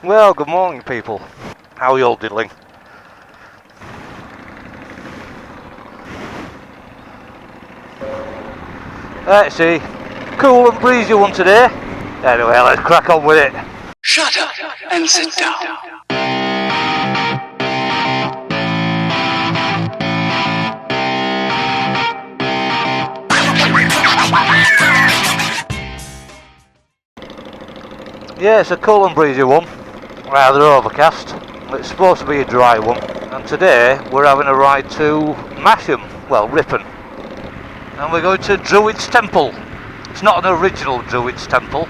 Well, good morning, people. How are you all diddling? Let's see. Cool and breezy one today. Anyway, let's crack on with it. Shut up and sit down. Yeah, it's a cool and breezy one. Rather overcast. It's supposed to be a dry one. And today we're having a ride to Masham. Well, Ripon. And we're going to Druids Temple. It's not an original Druids Temple.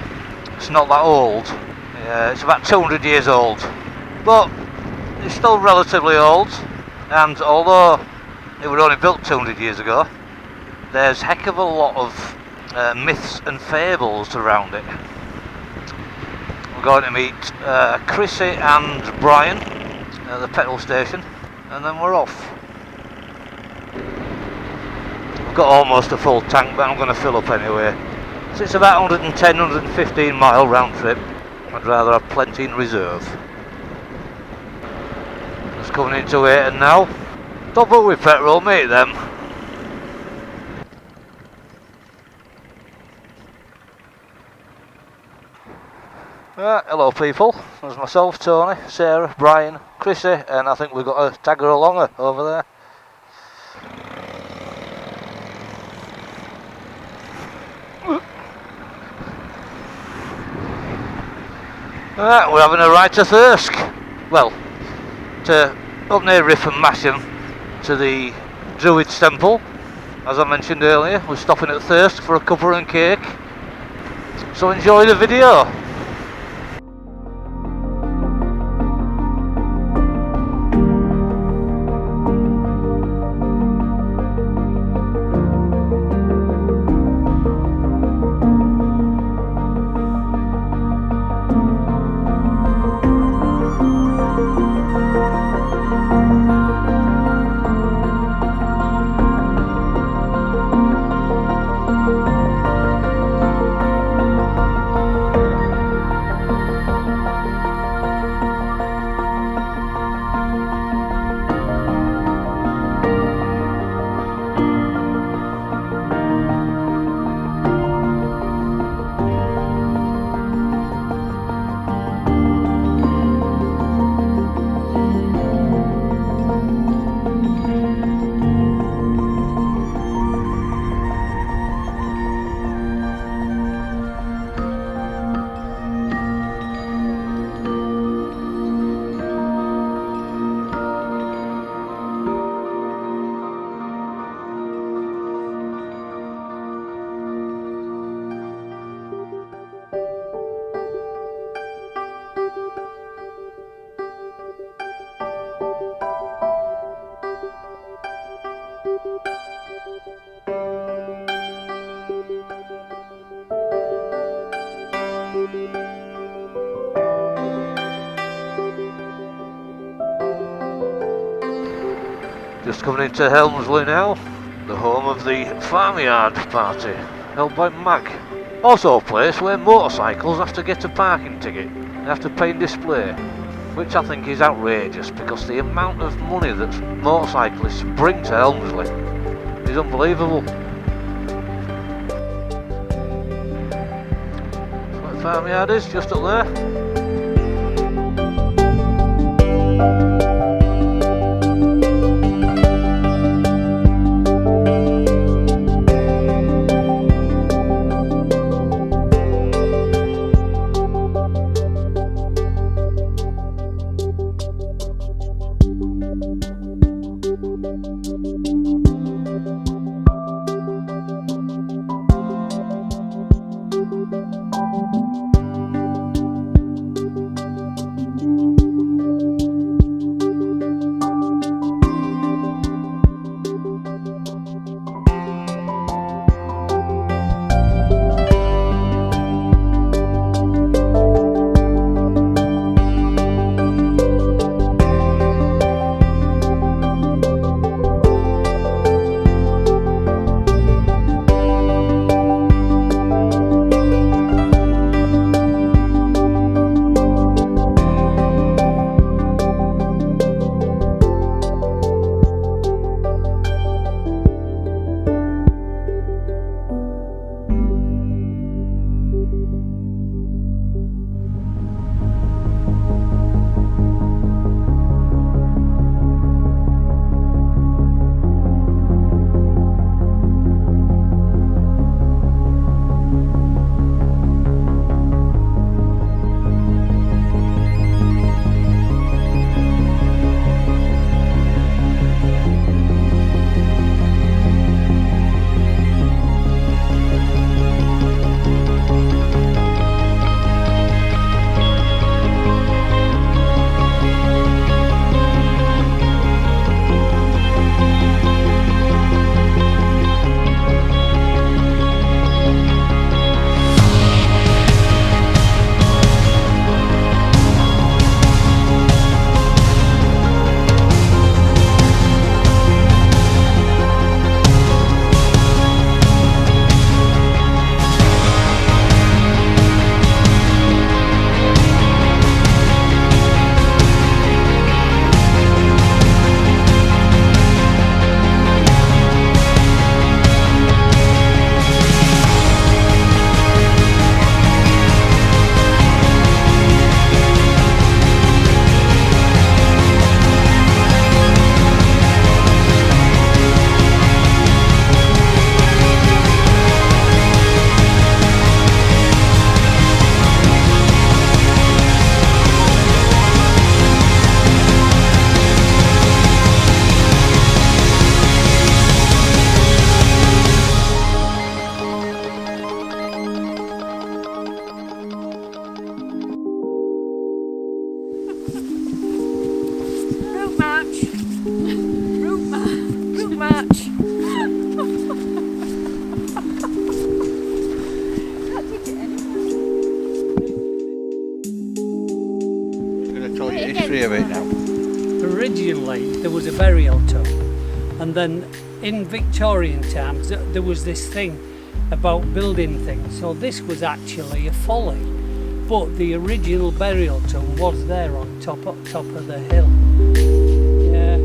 It's not that old. It's about 200 years old. But it's still relatively old. And although it was only built 200 years ago, there's a heck of a lot of myths and fables around it. We're going to meet Chrissy and Brian at the petrol station, and then we're off. I've got almost a full tank, but I'm going to fill up anyway. So it's about 110, 115 mile round trip. I'd rather have plenty in reserve. Just coming into Ilton now. Top up with petrol, mate them. Hello people, there's myself, Tony, Sarah, Brian, Chrissy, and I think we've got a tagger along over there. We're having a ride to Thirsk. Well, to up near Ripon Masham to the Druids Temple. As I mentioned earlier, we're stopping at Thirsk for a cuppa and cake. So enjoy the video. Just coming into Helmsley now, the home of the Farmyard Party, held by Mag. Also a place where motorcycles have to get a parking ticket and have to pay and display, which I think is outrageous because the amount of money that motorcyclists bring to Helmsley is unbelievable. That's what Farmyard is, just up there. march. Route march. I'm going to tell you the history of it now. Originally there was a burial tomb, and then in Victorian times there was this thing about building things, so this was actually a folly, but the original burial tomb was there on top of the hill. Yeah.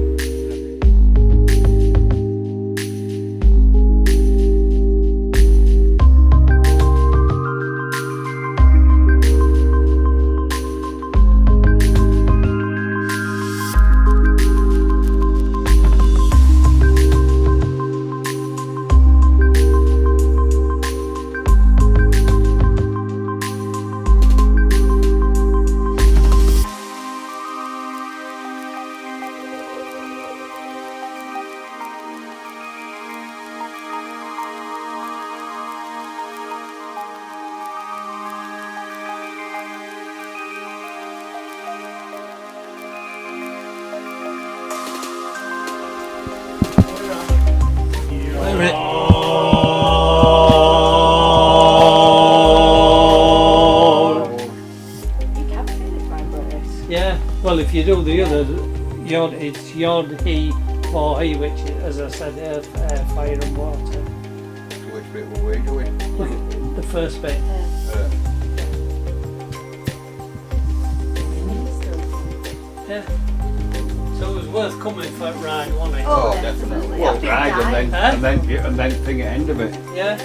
Yeah, well, if you do the other, it's yod, he, for he, which, as I said, earth, air, fire and water. Which bit were we doing? Look at the first bit. Yeah. So it was worth coming for a ride, wasn't it? Oh, definitely. Well, ride and then thing at end of it. Yeah.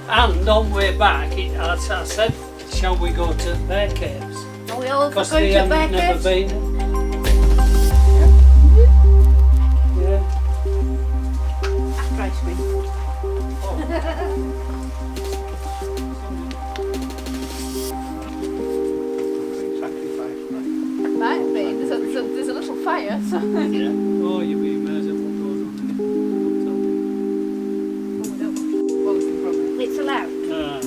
And on the way back, as I said, shall we go to their caves? Are we all Because going they to have back never it? been. Yeah. After ice cream. Might be. There's a little fire, so. Oh, you'd be amazed at what goes on. It's allowed. Right.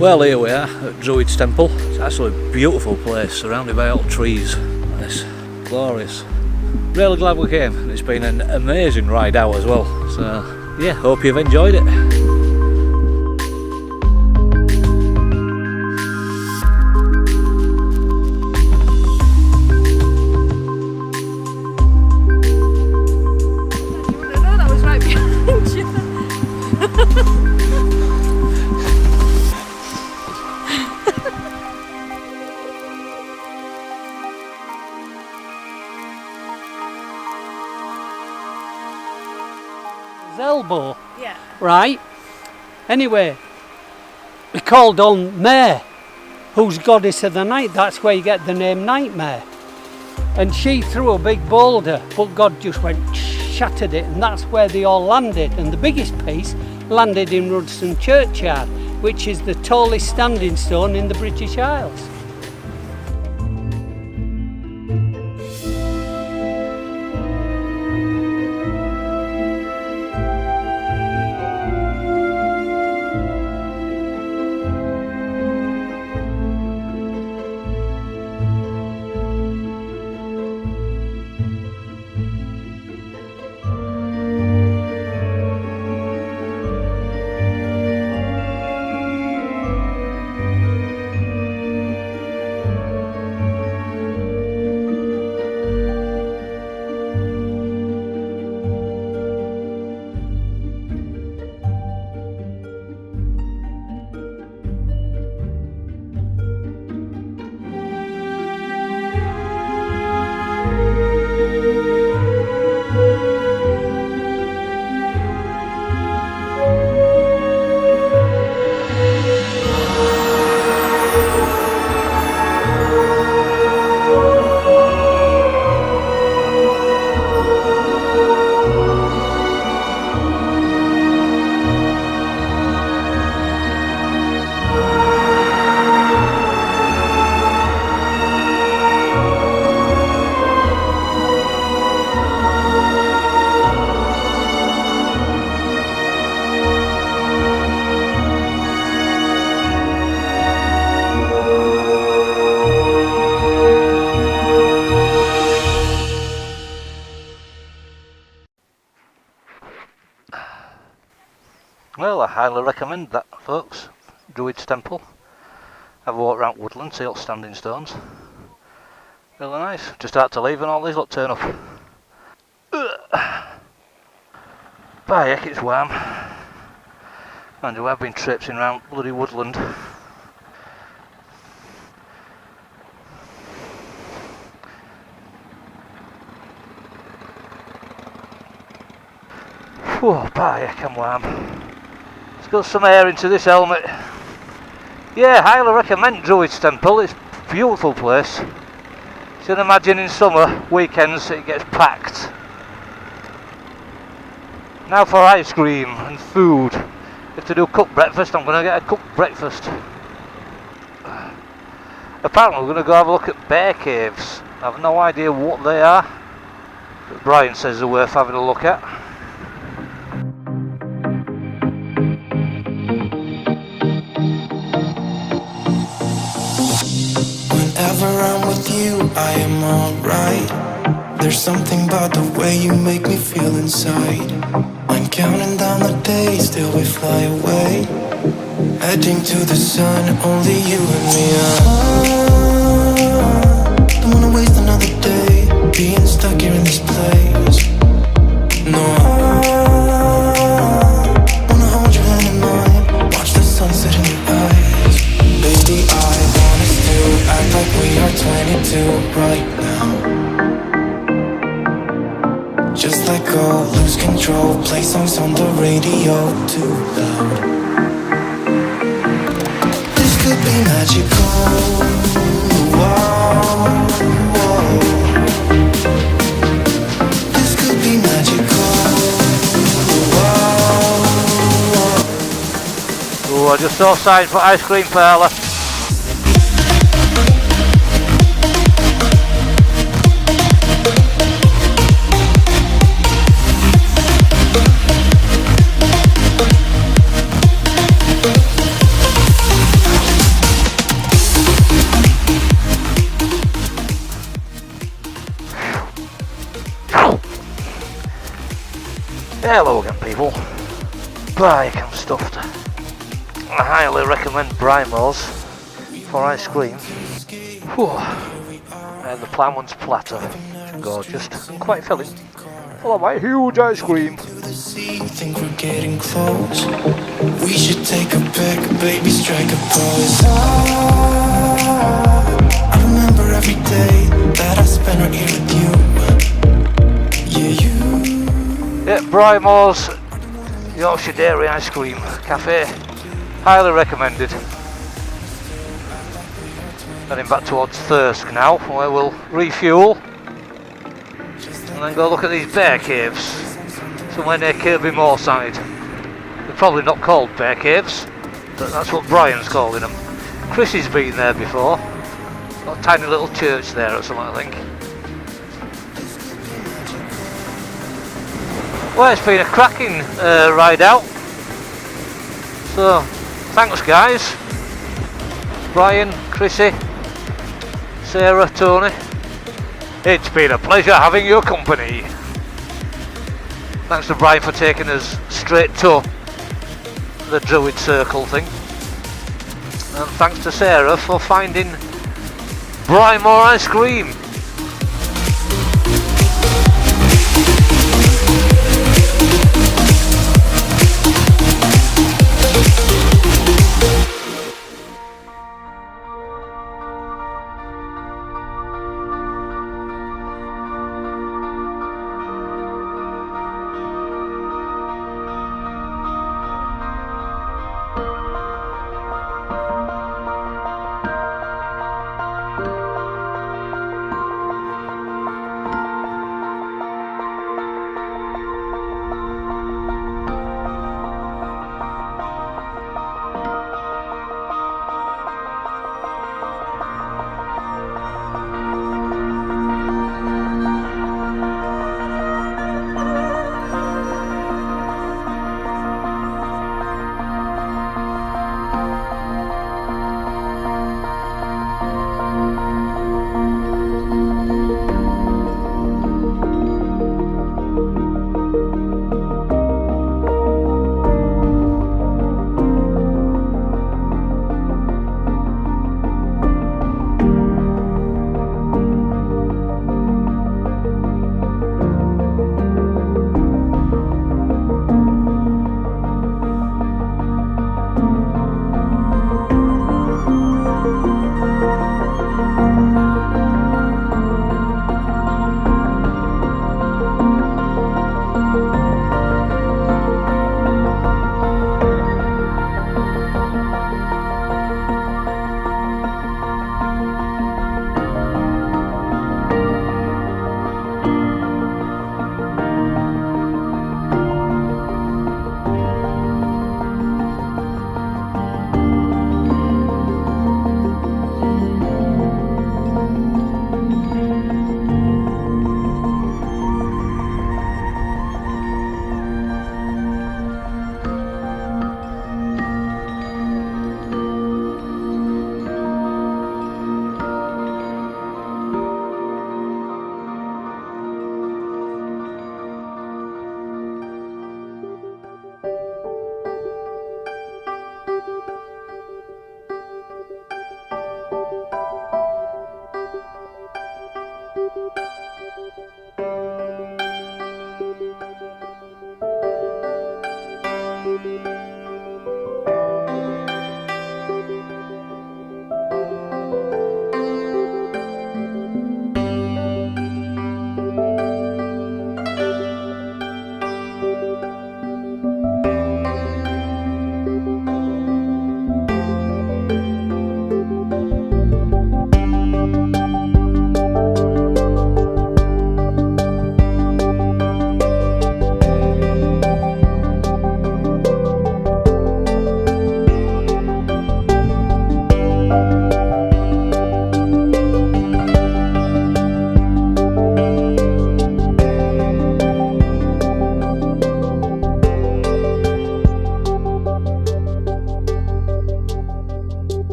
Well, here we are at Druids Temple. It's actually a beautiful place, surrounded by all trees. It's glorious. Really glad we came, and it's been an amazing ride out as well. So, yeah, hope you've enjoyed it. You wouldn't know that was right behind you. Elbow, Yeah. right? Anyway, we called on Mare, who's goddess of the night. That's where you get the name Nightmare. And she threw a big boulder, but God just went shattered it, and that's where they all landed. And the biggest piece landed in Rudston Churchyard, which is the tallest standing stone in the British Isles. highly recommend that, folks. Druids Temple. I've walked around Woodland, see all standing stones. Really nice. Just had to leave and all these look turn up. By heck, it's warm. Mind you, I've been traipsing around bloody Woodland. Whoa, by heck, I'm warm. Let's get some air into this helmet. Yeah, highly recommend Druids Temple. It's a beautiful place. You can imagine in summer weekends it gets packed. Now for ice cream and food. If they do cooked breakfast, I'm going to get a cooked breakfast. Apparently we're going to go have a look at bear caves. I have no idea what they are, but Brian says they're worth having a look at. Whenever I'm with you, I am alright. There's something about the way you make me feel inside. I'm counting down the days till we fly away, heading to the sun, only you and me. Don't wanna waste another day being stuck here in this place. No, I wanna hold your hand in mine, watch the sunset in your eyes. Baby, I want us to act like we are 22 right now. Just let go, lose control, play songs on the radio too loud. This could be magical. Whoa, whoa. This could be magical. Whoa, whoa. Oh, I just saw signs for ice cream parlour. Hello again, people. Bike, I'm stuffed. I highly recommend Brymor's for ice cream. Whew. And the Ploughman's platter, gorgeous and quite filling. Full of my huge ice cream. Think we're getting close. We should take a pic, baby, strike a pose. I remember every day that I spent right here with you. Yeah, you. Yeah, Brymor's Yorkshire Dairy Ice Cream Cafe. Highly recommended. Heading back towards Thirsk now, where we'll refuel and then go look at these bear caves somewhere near Kirby Moorside. They're probably not called bear caves, but that's what Brian's calling them. Chrissy's been there before. Got a tiny little church there or something, I think. Well, it's been a cracking ride out. So, thanks guys. Brian, Chrissy, Sarah, Tony. It's been a pleasure having your company. Thanks to Brian for taking us straight to the Druid Circle thing. And thanks to Sarah for finding Brymor ice cream.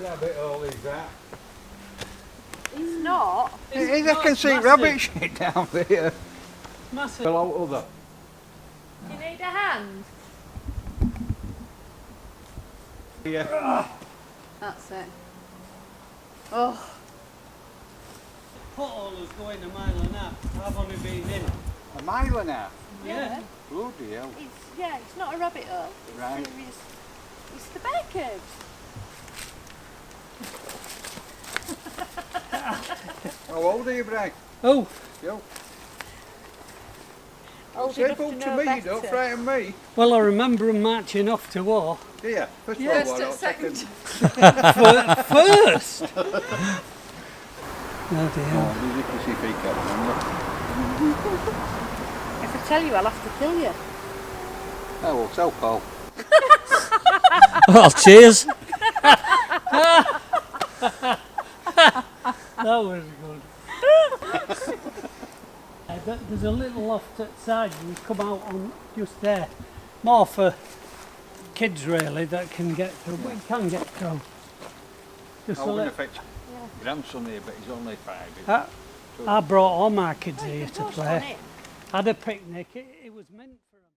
rabbit hole is that? It's not. It is, I can see rabbit shit down there. Massive. Below other. Do you need a hand? Yeah. That's it. Oh. Potholes going a mile and a half. I've only been in. A mile and a half. Yeah. Bloody hell. It's not a rabbit hole. Right. It's the bear caves. How old are you, Bragg? Oh, You. Old Say enough up to to know me, better. don't frighten me. well, I remember them marching off to war. Yeah, first of First all, and I'll second. First! Oh dear. Oh, you can see if he can remember. If I tell you, I'll have to kill you. Oh, well, so Paul. Well, cheers. That was good. There's a little loft at the side and you come out on just there. More for kids really that can get through, but you can get through. Just I a wouldn't little. affect grandson here, but he's only 5. I brought all my kids here to Just on play. it. Had a picnic, it was meant for them.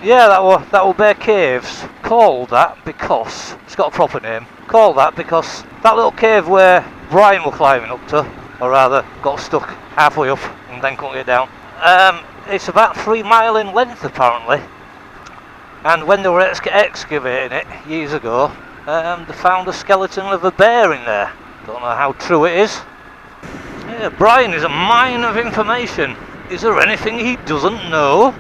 Yeah, that were Bear Caves. Called that because it's got a proper name. Called that because that little cave where Brian were climbing up to, or rather got stuck halfway up and then couldn't get down. It's about 3 miles in length apparently. And when they were excavating it years ago, they found a skeleton of a bear in there. Don't know how true it is. Yeah, Brian is a mine of information. Is there anything he doesn't know?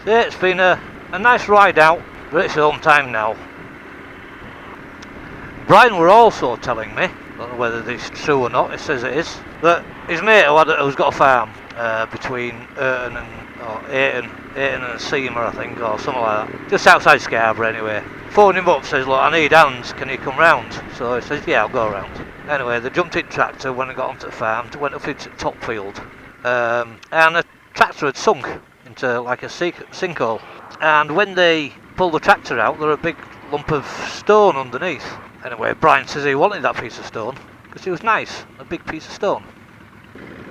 So yeah, it's been a nice ride out, but it's home time now. Brian were also telling me, don't know whether this is true or not, it says it is, that his mate who's got a farm between Ilton and Seymour, I think, or something like that. Just outside Scarborough anyway. Phoned him up, says, look, I need hands, can you come round? So he says, yeah, I'll go round. Anyway, they jumped in tractor when they got onto the farm, went up into the top field, and the tractor had sunk into like a sinkhole. And when they pulled the tractor out, there was a big lump of stone underneath. Anyway, Brian says he wanted that piece of stone because it was nice, a big piece of stone.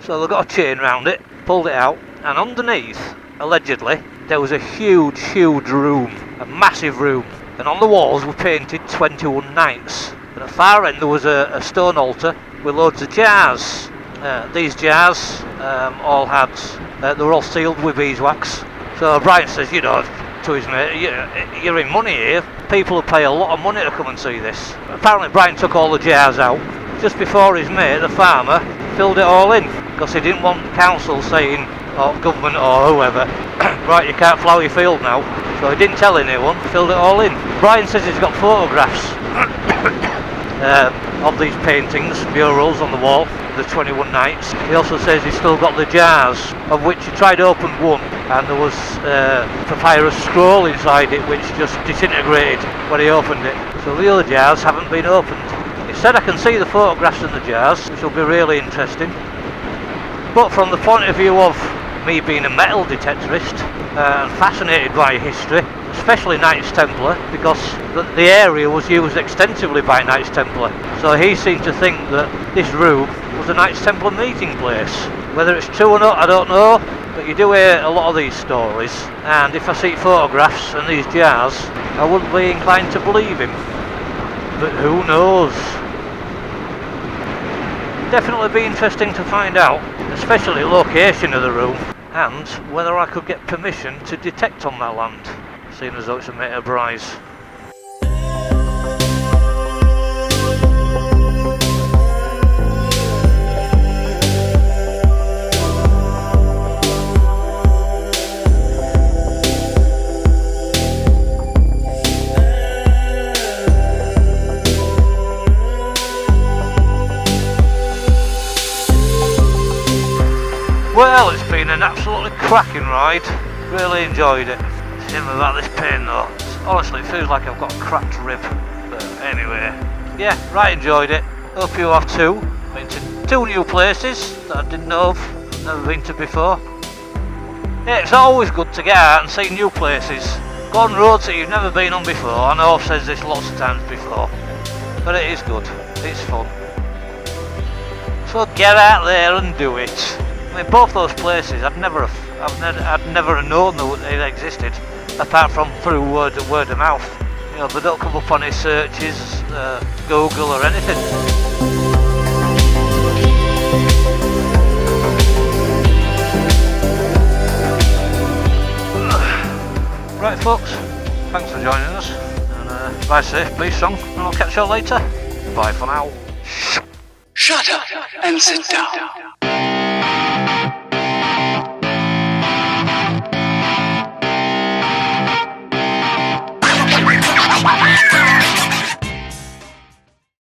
So they got a chain round it, pulled it out, and underneath, allegedly, there was a huge room, a massive room. And on the walls were painted 21 knights. And at the far end there was a stone altar with loads of jars. These jars all had, they were all sealed with beeswax. So Brian says, you know, to his mate, you're in money here. People will pay a lot of money to come and see this. Apparently Brian took all the jars out just before his mate, the farmer, filled it all in. Because he didn't want council saying, or government or whoever, right, you can't plough your field now. So he didn't tell anyone, filled it all in. Brian says he's got photographs of these paintings, murals on the wall, the 21 Knights. He also says he's still got the jars, of which he tried to open one, and there was a papyrus scroll inside it which just disintegrated when he opened it. So the other jars haven't been opened. He said I can see the photographs in the jars, which will be really interesting. But from the point of view of me being a metal detectorist and fascinated by history, especially Knights Templar, because the area was used extensively by Knights Templar. So he seemed to think that this room was a Knights Templar meeting place. Whether it's true or not, I don't know, but you do hear a lot of these stories, and if I see photographs and these jars, I wouldn't be inclined to believe him. But who knows? Definitely be interesting to find out, especially the location of the room and whether I could get permission to detect on that land, seeing as though it's a mate of Bryce. Well, it's been an absolutely cracking ride. Really enjoyed it. Shame about this pain though. Honestly, it feels like I've got a cracked rib. But anyway, yeah, right, enjoyed it. Hope you have too. Been to 2 new places that I didn't know of, never been to before. It's always good to get out and see new places. Go on roads that you've never been on before. I know I've said this lots of times before, but it is good. It's fun. So get out there and do it. I mean, both those places I'd never have known that they existed, apart from through word of mouth. You know, they don't come up on any searches, Google or anything. Right folks, thanks for joining us, and ride safe, be strong, and I'll catch you all later. Bye for now. Shut up and sit down.